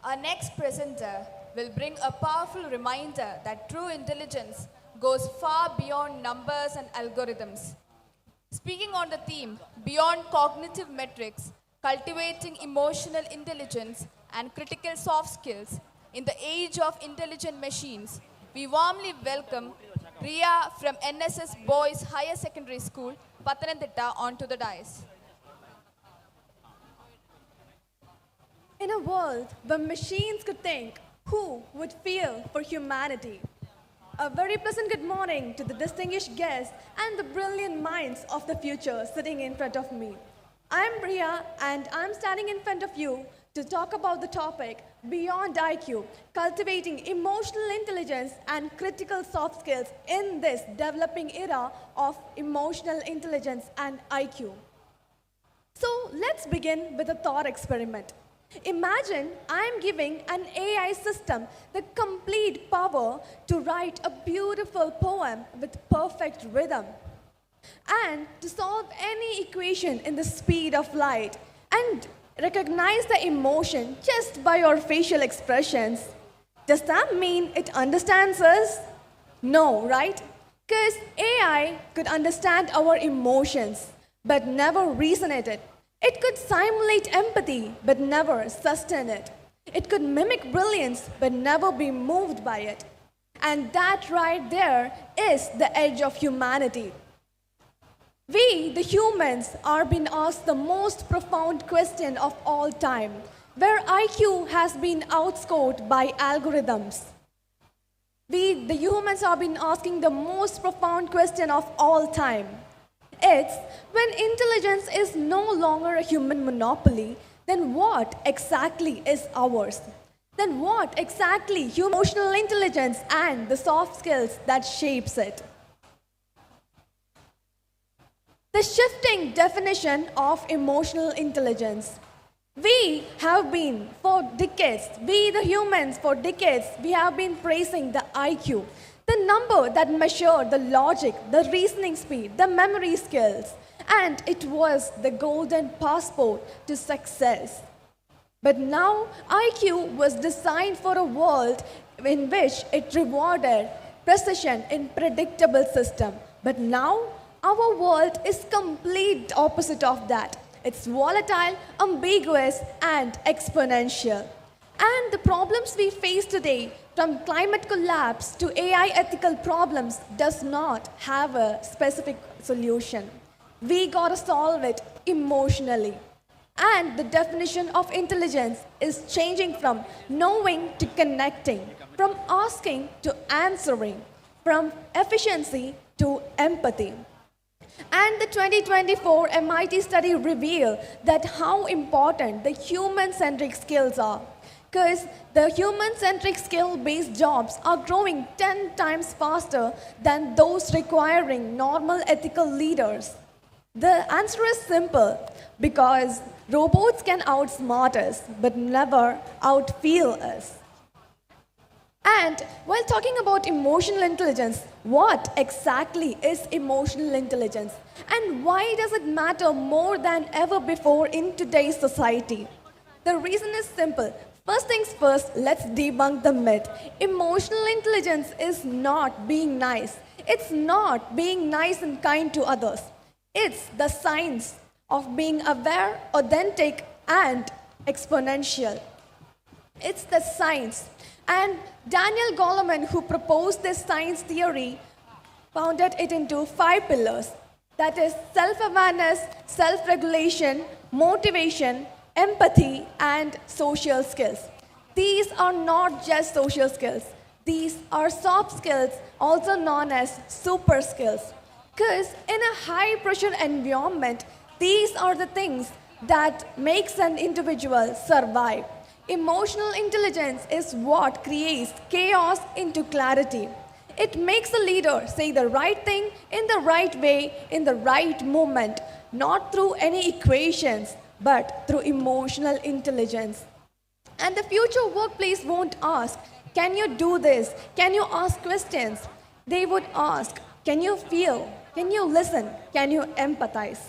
Our next presenter will bring a powerful reminder that true intelligence goes far beyond numbers and algorithms. Speaking on the theme, Beyond Cognitive Metrics, Cultivating Emotional Intelligence and Critical Soft Skills in the Age of Intelligent Machines, we warmly welcome Ria from NSS Boys Higher Secondary School, Pathanamthitta, onto the dais. In a world where machines could think, who would feel for humanity? A very pleasant good morning to the distinguished guests and the brilliant minds of the future sitting in front of me. I'm Ria and I'm standing in front of you to talk about the topic Beyond IQ, cultivating emotional intelligence and critical soft skills in this developing era of emotional intelligence and IQ. So let's begin with a thought experiment. Imagine I'm giving an AI system the complete power to write a beautiful poem with perfect rhythm and to solve any equation in the speed of light and recognize the emotion just by your facial expressions. Does that mean it understands us? No, right? Because AI could understand our emotions but never resonate. It could simulate empathy, but never sustain it. It could mimic brilliance, but never be moved by it. And that right there is the edge of humanity. We, the humans, are being asked the most profound question of all time, where IQ has been outscored by algorithms. We, the humans, are being asking the most profound question of all time. It's when intelligence is no longer a human monopoly, then what exactly is ours? Then what exactly emotional intelligence and the soft skills that shapes it? The shifting definition of emotional intelligence. We have been, for decades, we the humans for decades, we have been praising the IQ. The number that measured the logic, the reasoning speed, the memory skills, and it was the golden passport to success. But now, IQ was designed for a world in which it rewarded precision in predictable system. But now, our world is complete opposite of that. It's volatile, ambiguous, and exponential. And the problems we face today, from climate collapse to AI ethical problems, does not have a specific solution. We gotta solve it emotionally. And the definition of intelligence is changing from knowing to connecting, from asking to answering, from efficiency to empathy. And the 2024 MIT study revealed that how important the human-centric skills are. Because the human-centric skill-based jobs are growing 10 times faster than those requiring normal ethical leaders. The answer is simple, because robots can outsmart us, but never outfeel us. And while talking about emotional intelligence, what exactly is emotional intelligence? And why does it matter more than ever before in today's society? The reason is simple. First things first, let's debunk the myth. Emotional intelligence is not being nice. It's not being nice and kind to others. It's the science of being aware, authentic, and exponential. It's the science. And Daniel Goleman, who proposed this science theory, founded it into 5 pillars. That is self-awareness, self-regulation, motivation, empathy, and social skills. These are not just social skills. These are soft skills, also known as super skills. Because in a high-pressure environment, these are the things that makes an individual survive. Emotional intelligence is what creates chaos into clarity. It makes a leader say the right thing in the right way, in the right moment, not through any equations, but through emotional intelligence. And the future workplace won't ask, can you do this? Can you ask questions? They would ask, can you feel? Can you listen? Can you empathize?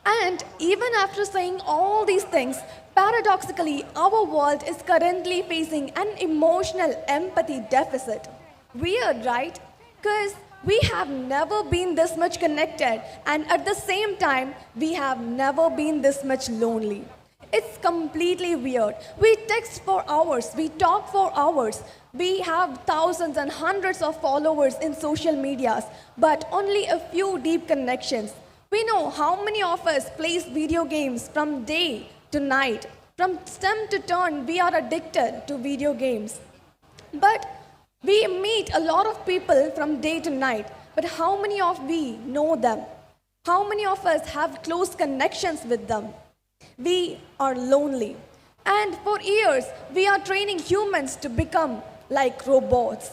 And even after saying all these things, Paradoxically, our world is currently facing an emotional empathy deficit. Weird, right? Because we have never been this much connected, and at the same time, we have never been this much lonely. It's completely weird. We text for hours, we talk for hours, we have thousands and hundreds of followers in social medias, but only a few deep connections. We know how many of us plays video games from day to night. From stem to turn, we are addicted to video games. But we meet a lot of people from day to night. But how many of we know them? How many of us have close connections with them? We are lonely. And for years, we are training humans to become like robots.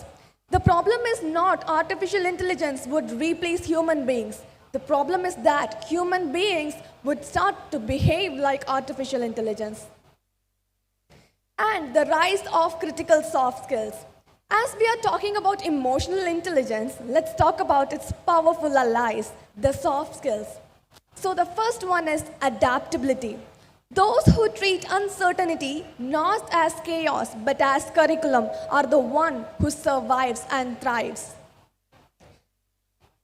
The problem is not artificial intelligence would replace human beings. The problem is that human beings would start to behave like artificial intelligence. And the rise of critical soft skills. As we are talking about emotional intelligence, let's talk about its powerful allies, the soft skills. So the first one is adaptability. Those who treat uncertainty not as chaos but as curriculum are the one who survives and thrives.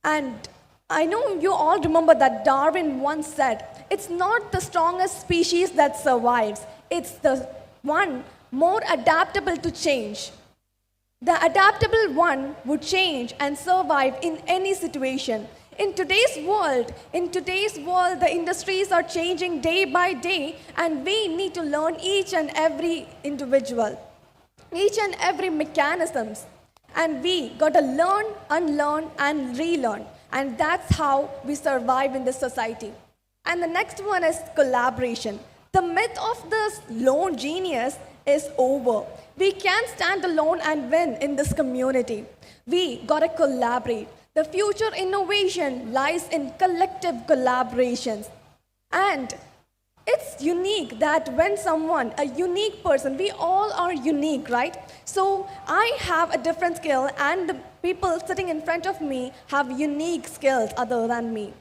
And I know you all remember that Darwin once said, it's not the strongest species that survives, it's the one more adaptable to change. The adaptable one would change and survive in any situation. In today's world, the industries are changing day by day, and we need to learn each and every individual, each and every mechanisms. And we got to learn, unlearn, and relearn. And that's how we survive in this society. And the next one is collaboration. The myth of the lone genius is over. We can't stand alone and win in this community. We gotta collaborate. The future innovation lies in collective collaborations. And it's unique that when someone, a unique person, we all are unique, right? So I have a different skill, and the people sitting in front of me have unique skills other than me.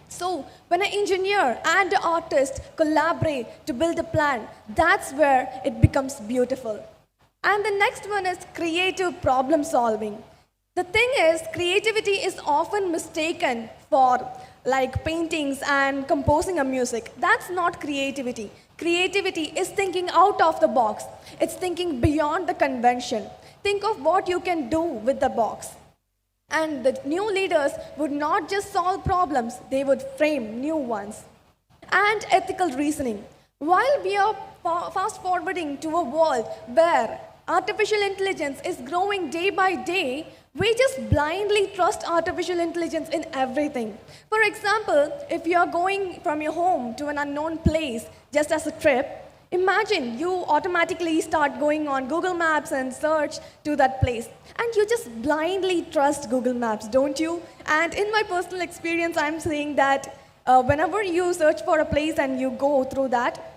So when an engineer and an artist collaborate to build a plan, that's where it becomes beautiful. And the next one is creative problem solving. The thing is, creativity is often mistaken for like paintings and composing a music. That's not creativity. Creativity is thinking out of the box. It's thinking beyond the convention. Think of what you can do with the box. And the new leaders would not just solve problems, they would frame new ones. And ethical reasoning. While we are fast forwarding to a world where artificial intelligence is growing day by day, we just blindly trust artificial intelligence in everything. For example, if you are going from your home to an unknown place just as a trip, imagine you automatically start going on Google Maps and search to that place. And you just blindly trust Google Maps, don't you? And in my personal experience, I'm saying that whenever you search for a place and you go through that,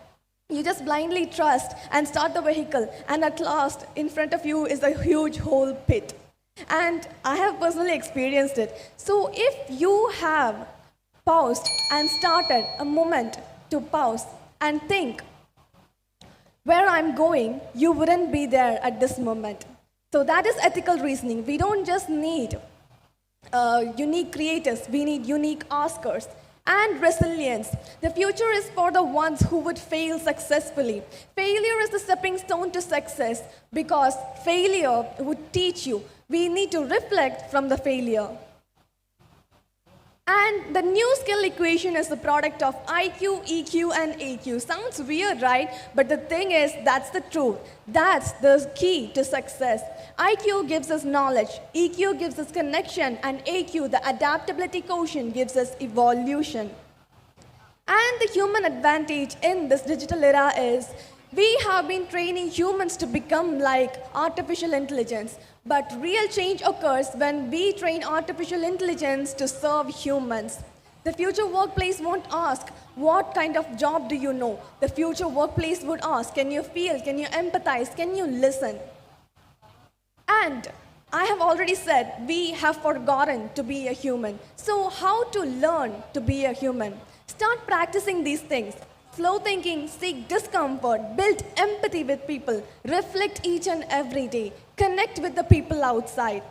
you just blindly trust and start the vehicle, and at last, in front of you is a huge hole pit. And I have personally experienced it. So if you have paused and started a moment to pause and think, where I'm going, you wouldn't be there at this moment. So that is ethical reasoning. We don't just need unique creators, we need unique askers. And resilience. The future is for the ones who would fail successfully. Failure is the stepping stone to success, because failure would teach you. We need to reflect from the failure. And the new skill equation is the product of IQ, EQ, and AQ. Sounds weird, right? But the thing is, that's the truth. That's the key to success. IQ gives us knowledge, EQ gives us connection, and AQ, the adaptability quotient, gives us evolution. And the human advantage in this digital era is we have been training humans to become like artificial intelligence. But real change occurs when we train artificial intelligence to serve humans. The future workplace won't ask, what kind of job do you know? The future workplace would ask, can you feel, can you empathize, can you listen? And I have already said, we have forgotten to be a human. So how to learn to be a human? Start practicing these things. slow thinking, seek discomfort, build empathy with people, reflect each and every day, connect with the people outside.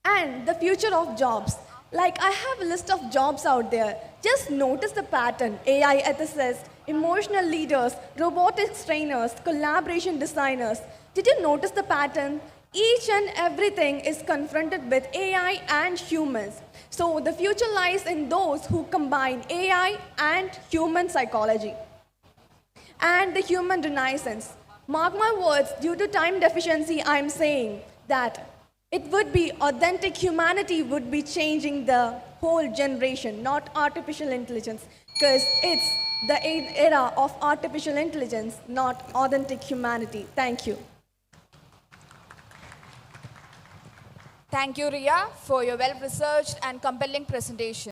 And the future of jobs. Like, I have a list of jobs out there. Just notice the pattern: AI ethicists, emotional leaders, robotics trainers, collaboration designers. Did you notice the pattern? Each and everything is confronted with AI and humans. So, the future lies in those who combine AI and human psychology and the human renaissance. Mark my words, due to time deficiency, I'm saying that it would be authentic humanity would be changing the whole generation, not artificial intelligence, because it's the era of artificial intelligence, not authentic humanity. Thank you. Thank you, Ria, for your well-researched and compelling presentation.